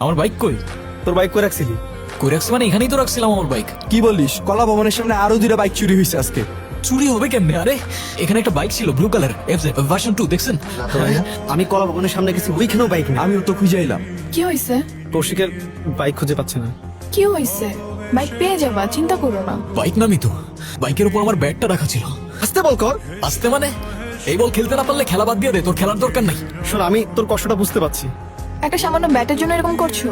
আমার বাইক কই? তোর বাইক কই রাখছিলি? কই রাখছি মানে এখানেই তো রাখছিলাম আমার বাইক। কি বলিস? কলা ভবনের সামনে আরো দুইটা বাইক চুরি হয়েছে আজকে। চুরি হবে কেমনে? আরে এখানে একটা বাইক ছিল ব্লু কালার এফজেড ভার্সন 2 দেখছেন? আমি কলা ভবনের সামনে গেছি, ওইখানেও বাইক নেই। আমিও তো খুঁজে এলাম। কি হয়েছে? কৌশিকের বাইক খুঁজে পাচ্ছে না। কি হয়েছে? বাইক পেয়ে যাবা, চিন্তা করো না। বাইক নামি তো, বাইকের উপর আমার ব্যাগটা রাখা ছিল। আসতে বল কর। আসতে মানে এই বল খেলতে না পারলে খেলা বাদ দিয়ে দে, তোর খেলার দরকার নাই। শোন, আমি তোর কষ্টটা বুঝতে পারছি। একটা সামান্য ব্যাটের জন্য এরকম করছো?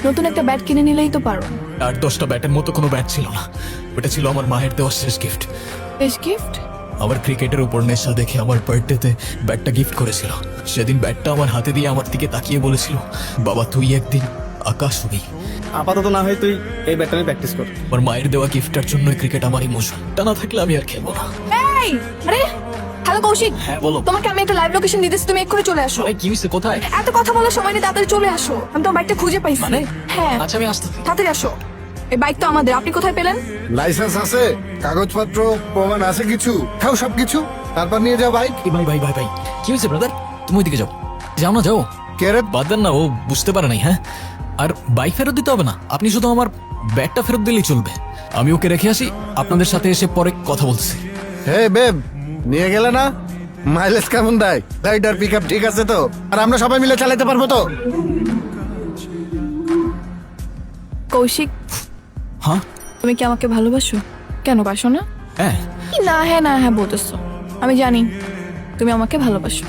নতুন একটা ব্যাট কিনে নিলেই তো পারো। 8-10টা ব্যাটের মতো কোনো ব্যাট ছিল না, ওটা ছিল আমার মায়ের দেওয়া শেষ গিফট। বেশ গিফট। আমার ক্রিকেটের উপর নেশা দেখে আমার বার্থডেতে ব্যাটটা গিফট করেছিল। সেদিন ব্যাটটা আমার হাতে দিয়ে আমার দিকে তাকিয়ে বলেছিল, বাবা তুই একদিন আকাশ হবি। আপাতত না হয় তুই এই ব্যাটটা নিয়ে প্র্যাকটিস কর। আমার মায়ের দেওয়া গিফটটার জন্য ক্রিকেট আমার ইমোশন, টা না থাকলে আমি আর খেলবো না। এই আরে হ্যালো কৌশিক, হ্যাঁ বলো। তোমাকে আমি একটা লাইভ লোকেশন দিতেছি, তুমি এক্ষুনি চলে আসো। এই, কি হয়েছে? কোথায়? এত কথা বলার সময় নেই, তাড়াতাড়ি চলে আসো। আমি তোমার বাইকটা খুঁজে পাইছি। মানে? হ্যাঁ আচ্ছা আমি আসতে। তাড়াতাড়ি আসো। এই বাইক তো আমাদের, আপনি কোথায় পেলেন? লাইসেন্স আছে, কাগজপত্র প্রমাণ আছে, কিছু খাও সবকিছু, তারপর নিয়ে যাও বাইক। ভাই ভাই ভাই ভাই কি হয়েছে ব্রাদার? তুমি ওইদিকে যাও, যাও না যাও। কে রে? বাদ দেন না, ও বুঝতে পারে নাই। হ্যাঁ, আর বাইক ফেরত দিতে হবে না, আপনি শুধু আমার ব্যাগটা ফেরত দিলেই চলবে। আমি ওকে রেখে আসি, আপনাদের সাথে এসে পরে কথা বলতেছি। হে বেব, নিয়ে গেলে না? মাইলেজ কেমন দেয়? রাইডার পিক আপ ঠিক আছে তো? আর আমরা সবাই মিলে চালাতে পারবো তো? কৌশিক, হ্যাঁ তুমি কি আমাকে ভালোবাসো? কেন বাসো না? হ্যাঁ কি না হ্যাঁ না হ্যাঁ বলতেছো? আমি জানি তুমি আমাকে ভালোবাসো।